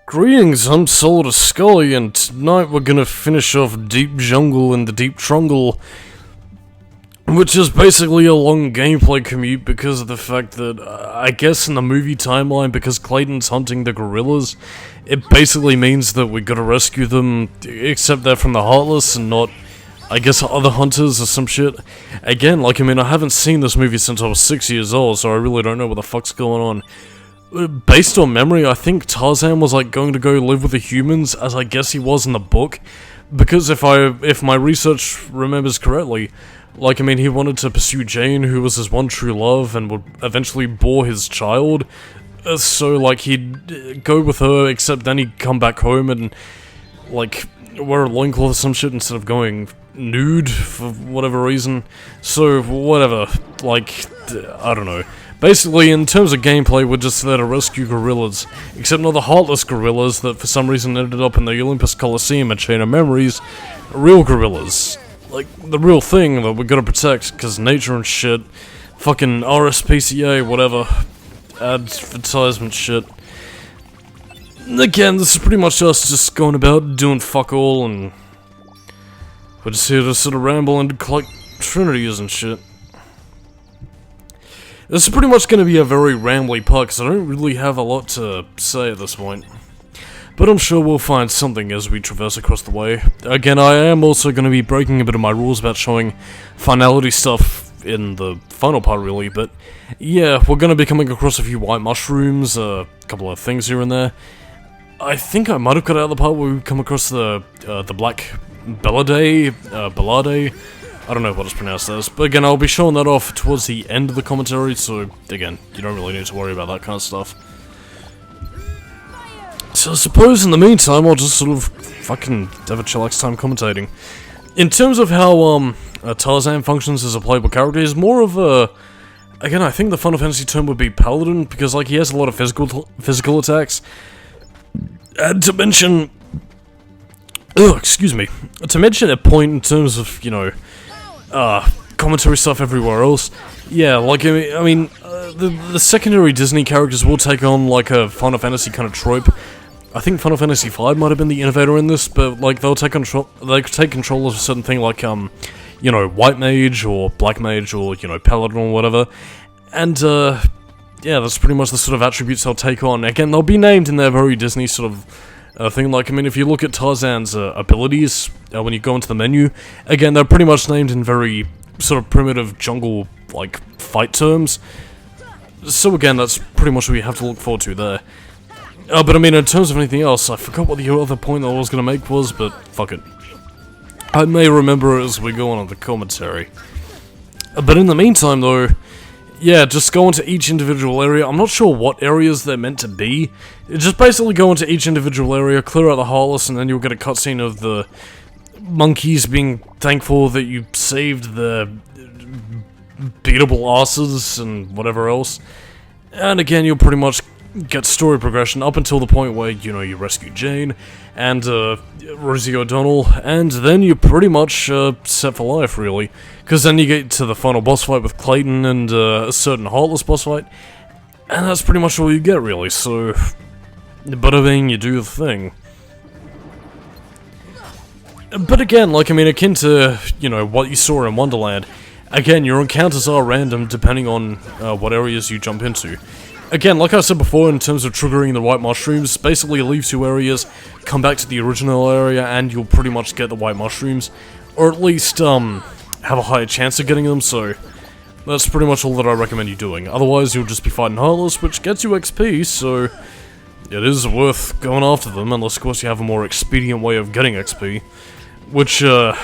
Greetings, I'm Solidus-Skully, and tonight we're gonna finish off Deep Jungle and the Deep Trungle, which is basically a long gameplay commute because of the fact that, I guess in the movie timeline, because Clayton's hunting the gorillas, it basically means that we gotta rescue them, except they're from the Heartless and not, I guess, other hunters or some shit. Again, I haven't seen this movie since I was 6 years old, so I really don't know what the fuck's going on. Based on memory, I think Tarzan was going to go live with the humans, as I guess he was in the book, because if my research remembers correctly, he wanted to pursue Jane, who was his one true love, and would eventually bore his child, so he'd go with her, except then he'd come back home and, wear a loincloth or some shit instead of going nude, for whatever reason. So, whatever, I don't know. Basically, in terms of gameplay, we're just there to rescue gorillas, except not the Heartless gorillas that for some reason ended up in the Olympus Coliseum and Chain of Memories, real gorillas. The real thing that we gotta protect, because nature and shit, fucking RSPCA, whatever, advertisement shit. Again, this is pretty much us just going about doing fuck all, and we're just here to sort of ramble and collect trinities and shit. This is pretty much going to be a very rambly part, because I don't really have a lot to say at this point. But I'm sure we'll find something as we traverse across the way. Again, I am also going to be breaking a bit of my rules about showing finality stuff in the final part, really, but yeah, we're going to be coming across a few white mushrooms, a couple of things here and there. I think I might have cut out the part where we come across the black Bellade, I don't know what it's pronounced as, but again, I'll be showing that off towards the end of the commentary, so again, you don't really need to worry about that kind of stuff. So I suppose in the meantime, I'll just sort of fucking have a chillax time commentating. In terms of how Tarzan functions as a playable character, he's more of a... Again, I think the Final Fantasy term would be Paladin, because he has a lot of physical attacks. And to mention... excuse me. To mention a point in terms of, commentary stuff everywhere else. Yeah, the secondary Disney characters will take on, a Final Fantasy kind of trope. I think Final Fantasy V might have been the innovator in this, but, they'll take control of a certain thing White Mage, or Black Mage, or, Paladin, or whatever. And, yeah, that's pretty much the sort of attributes they'll take on. Again, they'll be named in their very Disney sort of thing. If you look at Tarzan's abilities, when you go into the menu, again, they're pretty much named in very sort of primitive jungle, fight terms. So again, that's pretty much what you have to look forward to there. But in terms of anything else, I forgot what the other point that I was going to make was, but fuck it. I may remember it as we go on the commentary. But in the meantime, though, yeah, just go into each individual area. I'm not sure what areas they're meant to be. Just basically go into each individual area, clear out the Heartless, and then you'll get a cutscene of the monkeys being thankful that you saved the beatable asses and whatever else. And again, you'll pretty much get story progression up until the point where, you rescue Jane and Rosie O'Donnell, and then you're pretty much set for life, really. Because then you get to the final boss fight with Clayton and a certain Heartless boss fight, and that's pretty much all you get, really, so... Bada bing, you do the thing. But again, akin to, what you saw in Wonderland, again, your encounters are random depending on what areas you jump into. Again, like I said before, in terms of triggering the white mushrooms, basically leave 2 areas, come back to the original area, and you'll pretty much get the white mushrooms. Or at least, have a higher chance of getting them, so that's pretty much all that I recommend you doing. Otherwise, you'll just be fighting Heartless, which gets you XP, so it is worth going after them, unless, of course, you have a more expedient way of getting XP. Which, in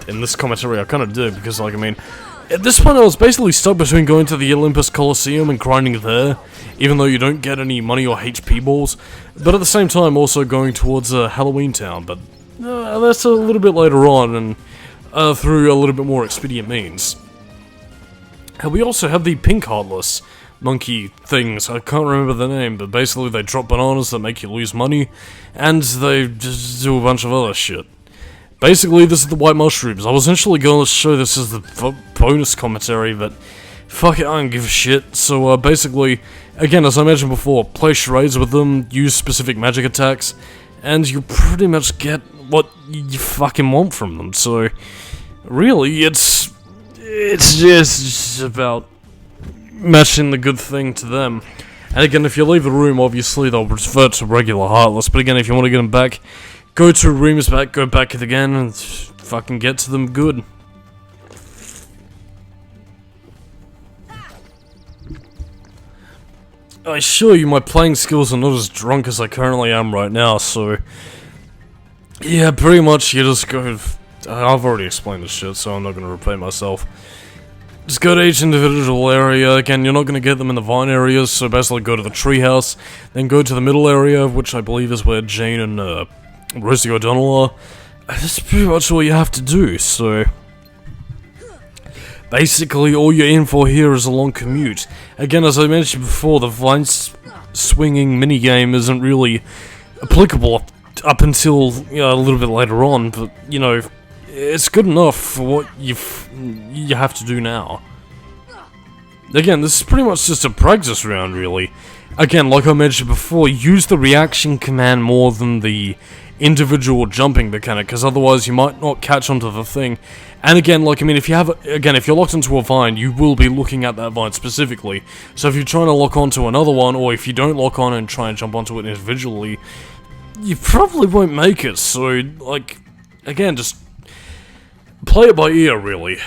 this commentary I kind of did, because, at this point I was basically stuck between going to the Olympus Coliseum and grinding there, even though you don't get any money or HP balls, but at the same time also going towards Halloween Town, but that's a little bit later on, and through a little bit more expedient means. And we also have the pink Heartless monkey things, I can't remember the name, but basically they drop bananas that make you lose money, and they just do a bunch of other shit. Basically, this is the white mushrooms. I was initially going to show this as the bonus commentary, but fuck it, I don't give a shit. So, basically, again, as I mentioned before, play charades with them, use specific magic attacks, and you pretty much get what you fucking want from them. So, really, it's just about matching the good thing to them. And again, if you leave the room, obviously they'll revert to regular Heartless. But again, if you want to get them back, go 2 rooms back, go back again, and fucking get to them good. I assure you, my playing skills are not as drunk as I currently am right now, so... yeah, pretty much you just go... I've already explained this shit, so I'm not going to repeat myself. Just go to each individual area. Again, you're not going to get them in the vine areas, so basically go to the treehouse, then go to the middle area, which I believe is where Jane and Rosie O'Donnell are. That's pretty much all you have to do, so... basically, all you're in for here is a long commute. Again, as I mentioned before, the vine swinging minigame isn't really applicable up until, you know, a little bit later on, but, you know, it's good enough for what you have to do now. Again, this is pretty much just a practice round, really. Again, like I mentioned before, use the reaction command more than the individual jumping mechanic, because otherwise you might not catch onto the thing. And again, like, I mean, if you're locked into a vine, you will be looking at that vine specifically. So if you're trying to lock onto another one, or if you don't lock on and try and jump onto it individually, you probably won't make it. So, like, again, just play it by ear, really.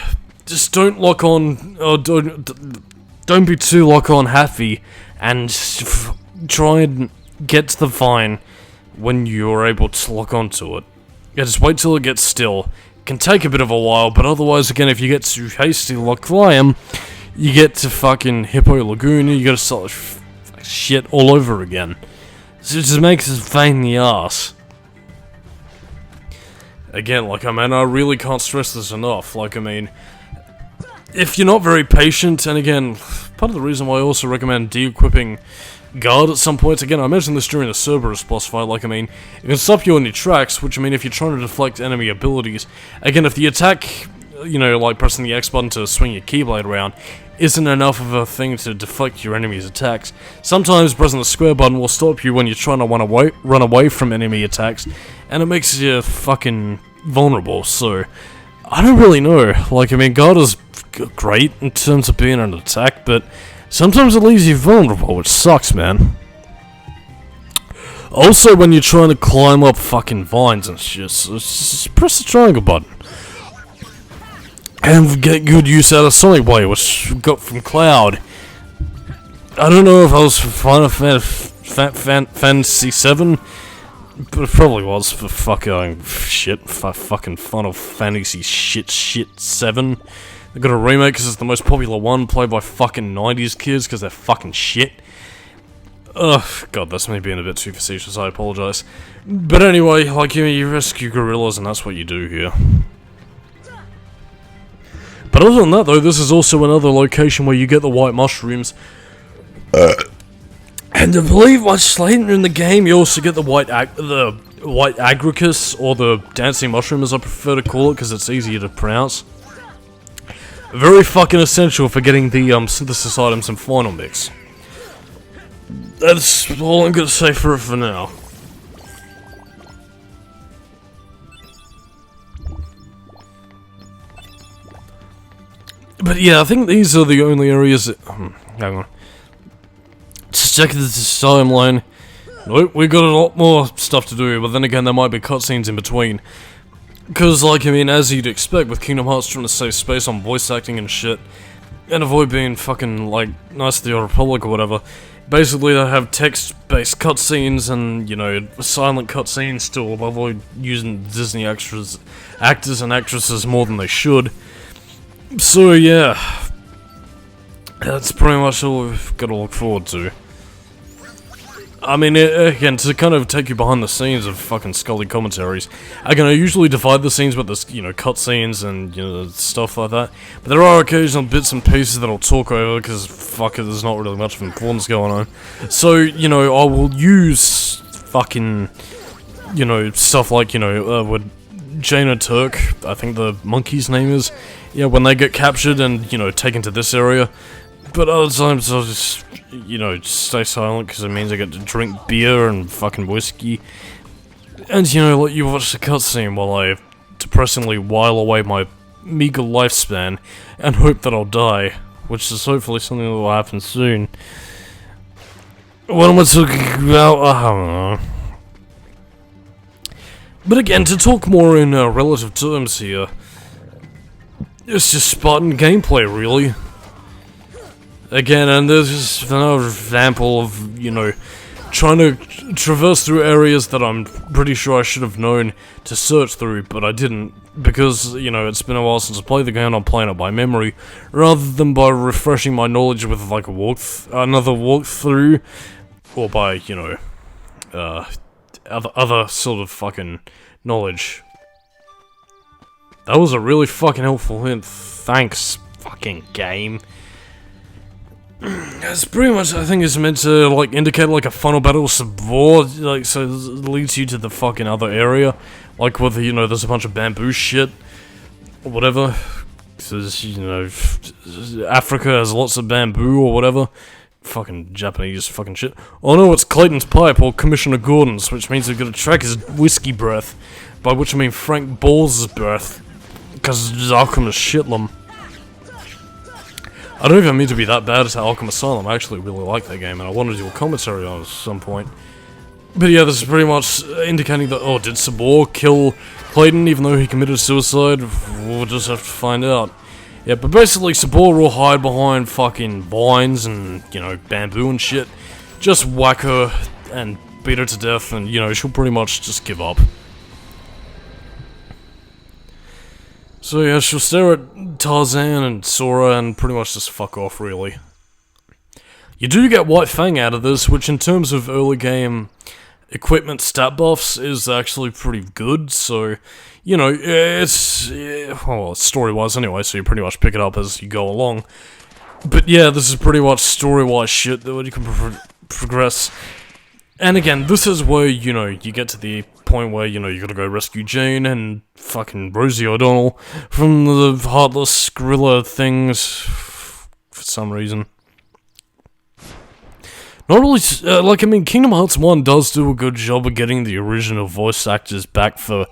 Just don't lock on, or don't be too lock-on happy, and try and get to the vine when you're able to lock onto it. Yeah, just wait till it gets still. It can take a bit of a while, but otherwise, again, if you get too hasty like I am, you get to fucking Hippo Lagoon and you gotta start shit all over again. So it just makes it a pain in the ass. Again, like, I mean, I really can't stress this enough. Like, I mean, if you're not very patient, and again, part of the reason why I also recommend de-equipping guard at some points, again, I mentioned this during the Cerberus boss fight, like, I mean, it can stop you on your tracks, which, I mean, if you're trying to deflect enemy abilities, again, if the attack, you know, like pressing the X button to swing your keyblade around, isn't enough of a thing to deflect your enemy's attacks, sometimes pressing the square button will stop you when you're trying to run away from enemy attacks, and it makes you fucking vulnerable, so, I don't really know. Like, I mean, guard is great in terms of being an attack, but sometimes it leaves you vulnerable, which sucks, man. Also, when you're trying to climb up fucking vines and shit, so just press the triangle button. And get good use out of Sonic Blade, which we got from Cloud. I don't know if I was for Fantasy 7, but it probably was for fucking shit, fucking Final Fantasy shit 7. They got a remake because it's the most popular one, played by fucking 90s kids because they're fucking shit. Ugh, god, that's me being a bit too facetious, I apologize. But anyway, like, you rescue gorillas and that's what you do here. But other than that, though, this is also another location where you get the white mushrooms. And I believe much later in the game, you also get the white agricus, or the dancing mushroom as I prefer to call it, because it's easier to pronounce. Very fucking essential for getting the synthesis items in Final Mix. That's all I'm gonna say for it for now. But yeah, I think these are the only areas that... hang on. Just checking this timeline. Nope, we got a lot more stuff to do, but then again, there might be cutscenes in between. Because, like, I mean, as you'd expect, with Kingdom Hearts trying to save space on voice acting and shit, and avoid being fucking, like, nice to the Old Republic or whatever, basically they have text-based cutscenes and, you know, silent cutscenes to avoid using Disney actors and actresses more than they should. So, yeah, that's pretty much all we've got to look forward to. I mean, again, to kind of take you behind the scenes of fucking Skully commentaries, again, I usually divide the scenes with this, you know, cutscenes and, you know, stuff like that, but there are occasional bits and pieces that I'll talk over, because, fuck it, there's not really much of importance going on. So, you know, I will use fucking, you know, stuff like, you know, with Jaina Turk, I think the monkey's name is, yeah, when they get captured and, you know, taken to this area. But other times I'll just, you know, stay silent because it means I get to drink beer and fucking whiskey. And, you know, let you watch the cutscene while I depressingly while away my meager lifespan and hope that I'll die, which is hopefully something that will happen soon. What am I talking about? I don't know. But again, to talk more in relative terms here, it's just Spartan gameplay, really. Again, and there's just another example of, you know, trying to traverse through areas that I'm pretty sure I should have known to search through, but I didn't, because, you know, it's been a while since I played the game and I'm playing it by memory, rather than by refreshing my knowledge with, like, another walkthrough, or by, you know, other sort of fucking knowledge. That was a really fucking helpful hint. Thanks, fucking game. It's pretty much, I think it's meant to, like, indicate, like, a final battle support, like, so it leads you to the fucking other area. Like, whether, you know, there's a bunch of bamboo shit, or whatever. Because, you know, Africa has lots of bamboo, or whatever. Fucking Japanese fucking shit. Oh no, it's Clayton's pipe, or Commissioner Gordon's, which means we've got to track his whiskey breath. By which I mean Frank Balls' breath. Because it's Alchemist Shitlum. I don't even mean to be that bad at Arkham Asylum. I actually really like that game, and I want to do a commentary on it at some point. But yeah, this is pretty much indicating that, oh, did Sabor kill Clayton even though he committed suicide? We'll just have to find out. Yeah, but basically Sabor will hide behind fucking vines and, you know, bamboo and shit. Just whack her and beat her to death, and, you know, she'll pretty much just give up. So yeah, she'll stare at Tarzan and Sora and pretty much just fuck off, really. You do get White Fang out of this, which in terms of early game equipment stat buffs is actually pretty good, so, you know, it's, well, story-wise anyway, so you pretty much pick it up as you go along. But yeah, this is pretty much story-wise shit that you can progress. And again, this is where, you know, you get to the point where, you know, you gotta go rescue Jane and fucking Rosie O'Donnell from the heartless gorilla things for some reason. Not really, like, I mean, Kingdom Hearts 1 does do a good job of getting the original voice actors back for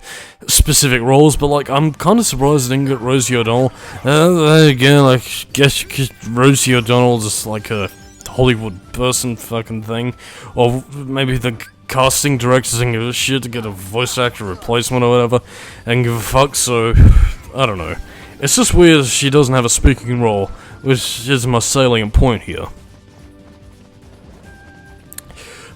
specific roles, but, like, I'm kind of surprised I didn't get Rosie O'Donnell. Again, like, guess Rosie O'Donnell is like a Hollywood person fucking thing, or maybe the casting directors didn't give a shit to get a voice actor replacement or whatever, and give a fuck, so, I don't know. It's just weird she doesn't have a speaking role, which is my salient point here.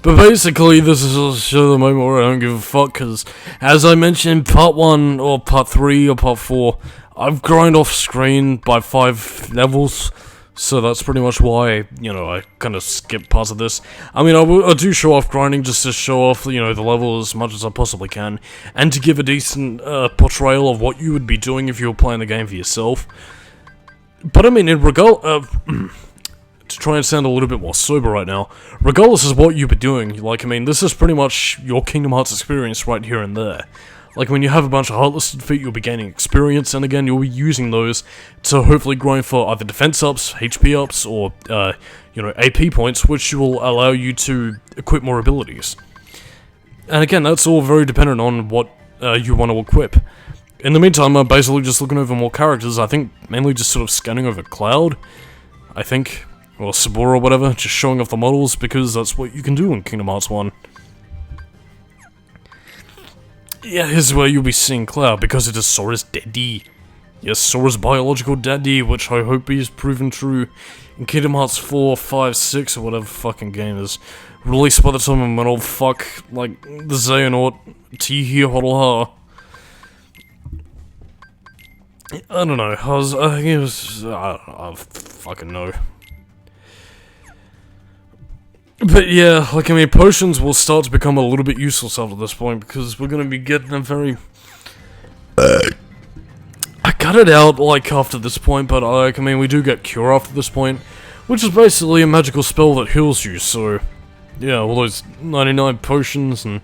But basically, this is the moment where I don't give a fuck, because, as I mentioned, part 1, or part 3, or part 4, I've grind off screen by 5 levels, so that's pretty much why, you know, I kind of skip parts of this. I mean, I do show off grinding just to show off, you know, the level as much as I possibly can, and to give a decent portrayal of what you would be doing if you were playing the game for yourself. But I mean, in to try and sound a little bit more sober right now, regardless of what you've been doing, like, I mean, this is pretty much your Kingdom Hearts experience right here and there. Like, when you have a bunch of Heartless defeat, you'll be gaining experience, and again, you'll be using those to hopefully grind for either defense ups, HP ups, or, you know, AP points, which will allow you to equip more abilities. And again, that's all very dependent on what you want to equip. In the meantime, I'm basically just looking over more characters, I think mainly just sort of scanning over Cloud, I think. Or Sabor or whatever, just showing off the models, because that's what you can do in Kingdom Hearts 1. Yeah, here's where you'll be seeing Cloud, because it is Sora's daddy. Yes, Sora's biological daddy, which I hope is proven true in Kingdom Hearts 4, 5, 6, or whatever fucking game is released by the time I'm an old fuck, like the Xehanort, Tee Hodlha. I don't know, I think it was, I don't fucking know. But yeah, like, I mean, potions will start to become a little bit useless after this point, because we're gonna be getting them very... I cut it out, like, after this point, but, like, I mean, we do get Cure after this point, which is basically a magical spell that heals you, so... Yeah, all those 99 potions and...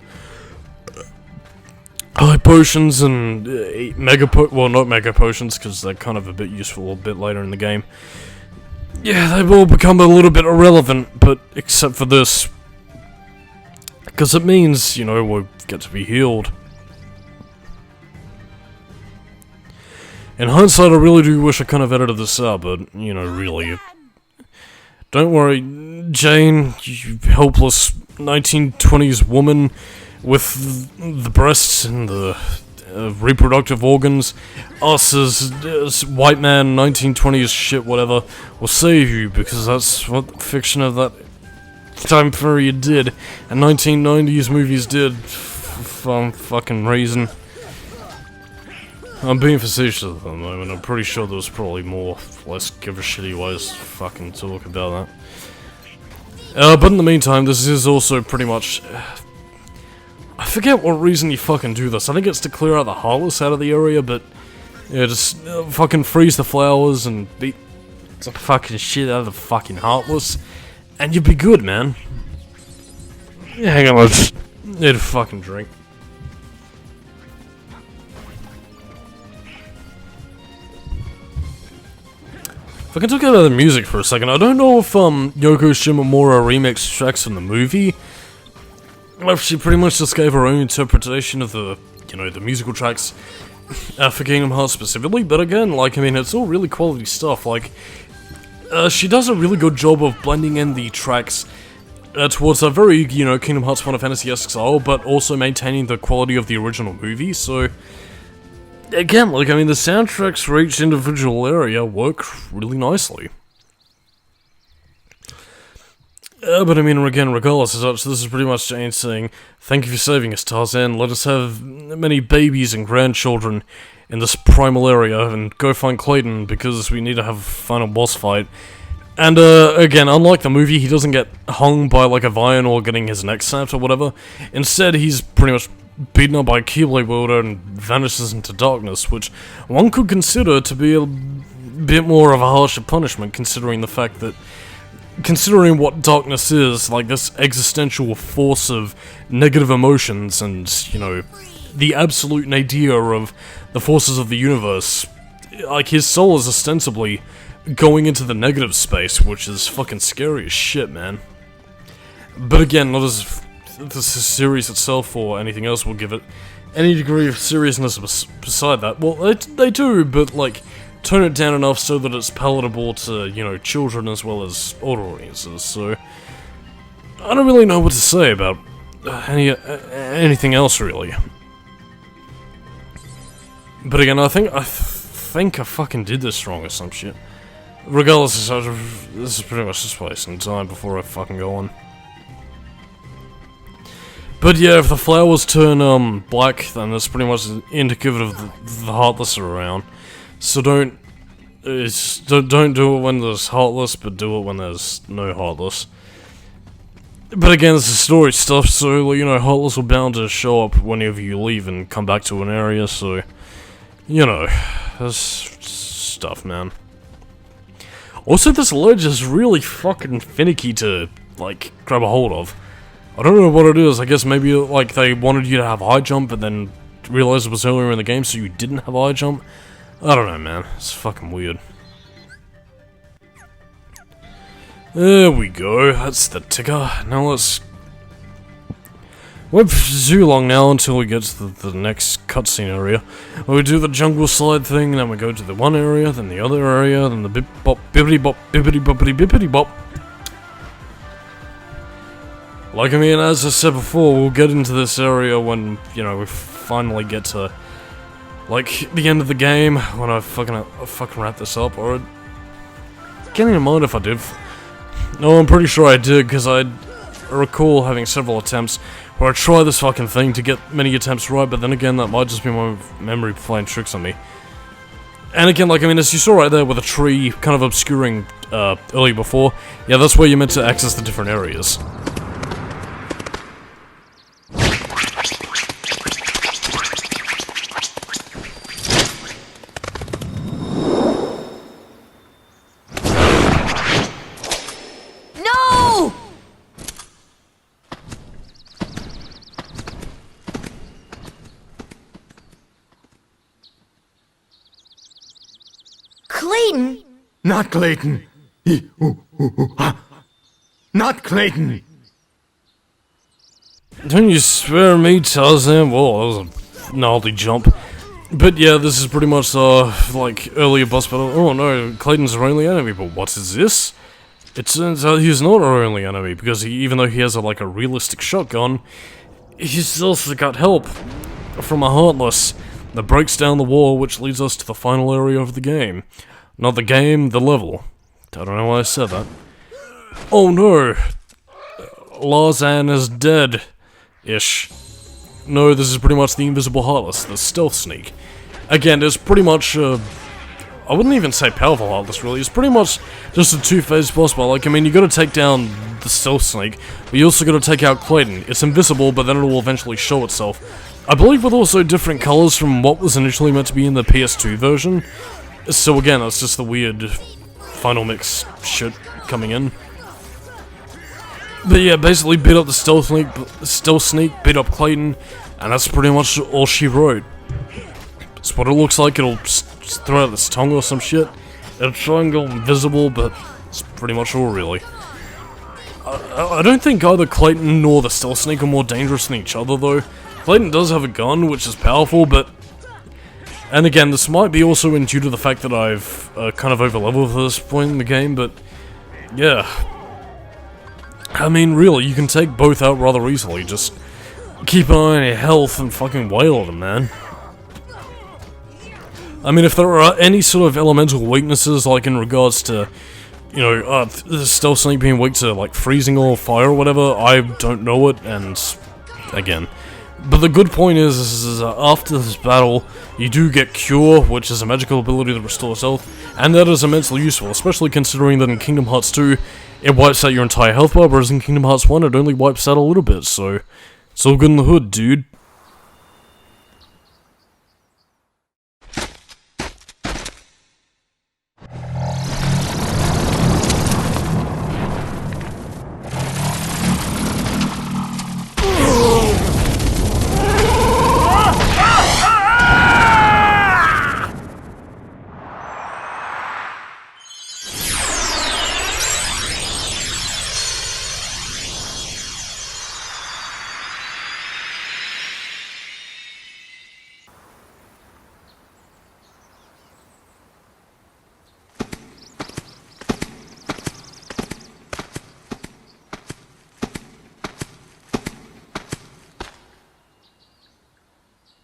high potions and well, not mega potions, because they're kind of a bit useful a bit later in the game. Yeah, they've all become a little bit irrelevant, but except for this. Because it means, you know, we'll get to be healed. In hindsight, I really do wish I kind of edited this out, but, you know, really. Don't worry, Jane, you helpless 1920s woman with the breasts and the reproductive organs. Us as white man, 1920s shit, whatever, will save you, because that's what fiction of that time period did, and 1990s movies did, for some fucking reason. I'm being facetious at the moment. I'm pretty sure there was probably more, less give a shitty ways to fucking talk about that. But in the meantime, this is also pretty much... I forget what reason you fucking do this. I think it's to clear out the Heartless out of the area, but... yeah, just fucking freeze the flowers and beat the fucking shit out of the fucking Heartless. And you'd be good, man. Yeah, hang on, let's need a fucking drink. If I can talk about the music for a second, I don't know if Yoko Shimomura remixed tracks from the movie, or if she pretty much just gave her own interpretation of the, you know, the musical tracks for Kingdom Hearts specifically, but again, like, I mean, it's all really quality stuff, like, she does a really good job of blending in the tracks towards a very, you know, Kingdom Hearts Final Fantasy-esque style, but also maintaining the quality of the original movie, so... again, like, I mean, the soundtracks for each individual area work really nicely. But I mean, again, regardless of such, this is pretty much Jane saying, "Thank you for saving us, Tarzan. Let us have many babies and grandchildren in this primal area, and go find Clayton, because we need to have a final boss fight." And, again, unlike the movie, he doesn't get hung by, like, a vine or getting his neck snapped or whatever. Instead, he's pretty much beaten up by a Keyblade wielder and vanishes into darkness, which one could consider to be a bit more of a harsher punishment, considering the fact that, considering what darkness is, like this existential force of negative emotions and, you know, the absolute nadir of the forces of the universe, like, his soul is ostensibly going into the negative space, which is fucking scary as shit, man. But again, not as the series itself or anything else will give it any degree of seriousness beside that. Well, they do, but, like, tone it down enough so that it's palatable to, you know, children as well as older audiences, so... I don't really know what to say about anything else, really. But again, I think I fucking did this wrong or some shit. Regardless of such, this is pretty much just wasting time before I fucking go on. But yeah, if the flowers turn black, then that's pretty much indicative of the Heartless are around. So don't do it when there's Heartless, but do it when there's no Heartless. But again, this is story stuff, so, you know, Heartless are bound to show up whenever you leave and come back to an area, so, you know, that's stuff, man. Also, this ledge is really fucking finicky to, like, grab a hold of. I don't know what it is. I guess maybe, like, they wanted you to have high jump, but then realized it was earlier in the game, so you didn't have high jump. I don't know, man. It's fucking weird. There we go. That's the ticker. Now let's... won't be too long now until we get to the next cutscene area. We do the jungle slide thing, then we go to the one area, then the other area, then the bip-bop, bippity-bop, bippity-boppity-bippity-bop. Like, I mean, as I said before, we'll get into this area when, you know, we finally get to, like, the end of the game, when I fucking wrap this up, or... can't even mind if I did. No, I'm pretty sure I did, because I recall having several attempts where I try this fucking thing to get many attempts right, but then again, that might just be my memory playing tricks on me. And again, like, I mean, as you saw right there with a tree kind of obscuring earlier before, yeah, that's where you're meant to access the different areas. Clayton! Not Clayton! Not Clayton! Don't you spare me, Tarzan? Whoa, that was a gnarly jump. But yeah, this is pretty much, like, earlier boss battle. Oh no, Clayton's our only enemy, but what is this? It turns out he's not our only enemy, because even though he has, like, a realistic shotgun, he's also got help from a Heartless that breaks down the wall, which leads us to the final area of the game. Not the game, the level. I don't know why I said that. Oh no! Larzan is dead-ish. No, this is pretty much the Invisible Heartless, the Stealth Sneak. Again, it's pretty much, I wouldn't even say powerful Heartless, really. It's pretty much just a two-phase boss battle. Like, I mean, you gotta take down the Stealth Sneak, but you also gotta take out Clayton. It's invisible, but then it will eventually show itself. I believe with also different colors from what was initially meant to be in the PS2 version. So again, that's just the weird final mix shit coming in. But yeah, basically beat up the Stealth Sneak, beat up Clayton, and that's pretty much all she wrote. It's what it looks like. It'll throw out its tongue or some shit. It'll try and go invisible, but it's pretty much all, really. I don't think either Clayton nor the Stealth Sneak are more dangerous than each other, though. Clayton does have a gun, which is powerful, but... And again, this might be also due to the fact that I've kind of over-leveled at this point in the game, but... Yeah. I mean, really, you can take both out rather easily. Just keep an eye on your health and fucking wail at them, man. I mean, if there are any sort of elemental weaknesses, like in regards to, you know, the Stealth Sneak being weak to, like, freezing or fire or whatever, I don't know it, and, again. But the good point is after this battle, you do get Cure, which is a magical ability that restores health, and that is immensely useful, especially considering that in Kingdom Hearts 2, it wipes out your entire health bar, whereas in Kingdom Hearts 1, it only wipes out a little bit, so it's all good in the hood, dude.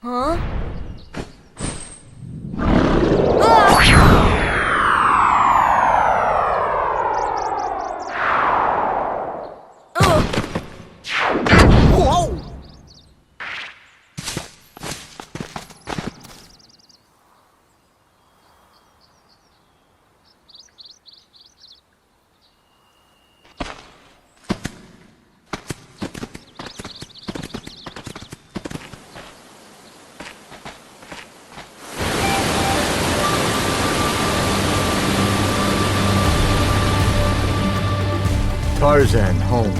Huh? Whoa! Tarzan, home.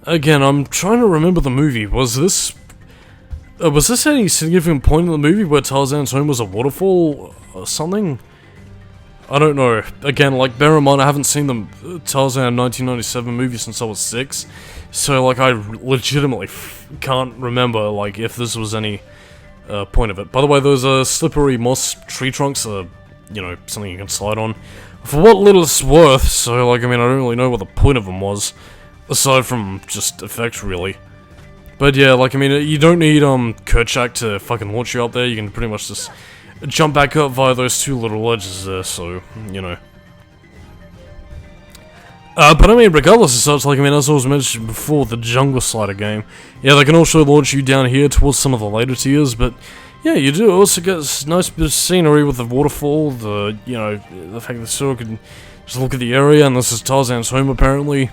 Again, I'm trying to remember the movie. Was this any significant point in the movie where Tarzan's home was a waterfall or something? I don't know. Again, like, bear in mind, I haven't seen the Tarzan 1997 movie since I was 6, so, like, I legitimately can't remember, like, if this was any point of it. By the way, those slippery moss tree trunks are, you know, something you can slide on. For what little it's worth, so, like, I mean, I don't really know what the point of them was, aside from just effect, really. But yeah, like, I mean, you don't need, Kerchak to fucking launch you up there, you can pretty much just jump back up via those two little ledges there, so, you know. But I mean, regardless of such, like, I mean, as I was mentioned before, the Jungle Slider game, yeah, they can also launch you down here towards some of the later tiers, but yeah, you do also get this nice bit of scenery with the waterfall, the, you know, the fact that Sora can just look at the area, and this is Tarzan's home, apparently.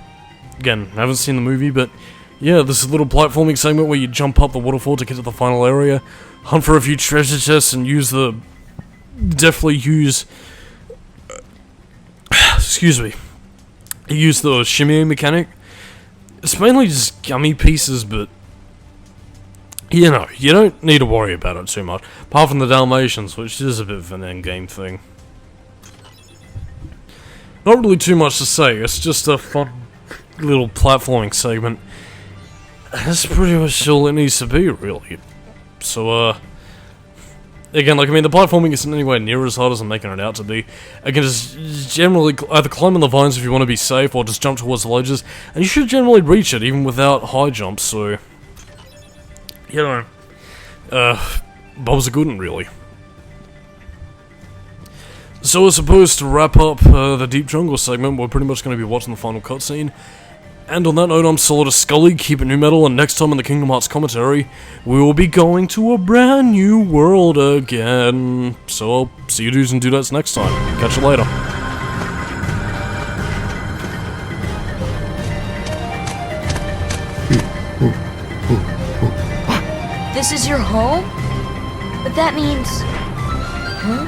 Again, I haven't seen the movie, but yeah, this is a little platforming segment where you jump up the waterfall to get to the final area, hunt for a few treasure chests, and definitely use, excuse me, use the shimmying mechanic. It's mainly just gummy pieces, but you know, you don't need to worry about it too much. Apart from the Dalmatians, which is a bit of an endgame thing. not really too much to say. It's just a fun little platforming segment. That's pretty much all it needs to be, really. So, again, like, I mean, the platforming isn't anywhere near as hard as I'm making it out to be. I can just generally either climb on the vines if you want to be safe, or just jump towards the ledges, and you should generally reach it, even without high jumps, so... You know... Bob's a good one, really. So, as opposed to wrap up the Deep Jungle segment, we're pretty much going to be watching the final cutscene. And on that note, I'm Solidus-Skully, keep it new metal, and next time in the Kingdom Hearts commentary, we will be going to a brand new world again. So I'll see you dudes and dudettes next time. Catch you later. This is your home? But that means... Huh?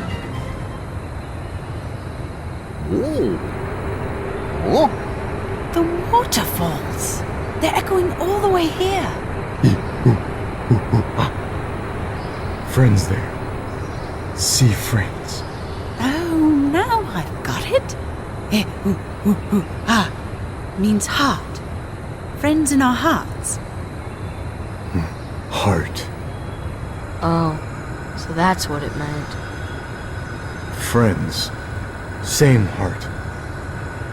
The waterfalls! They're echoing all the way here. Friends there. Sea friends. Oh, now I've got it. Means heart. Friends in our hearts. Heart. Oh, so that's what it meant. Friends. Same heart.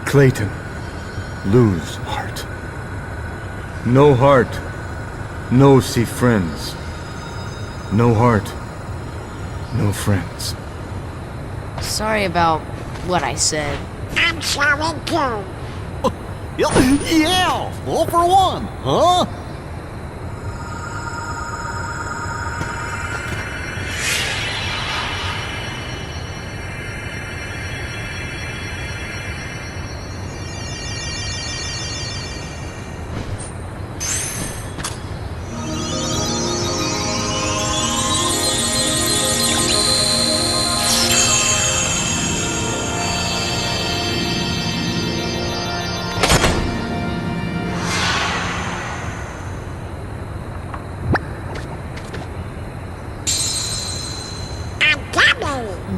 Clayton. Lose heart. No heart. No see friends. No heart. No friends. Sorry about what I said. I'm sorry too. Yeah, all for one, huh?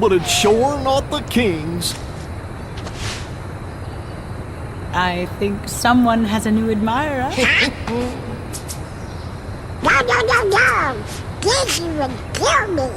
But it's sure not the king's. I think someone has a new admirer. No. This would kill me.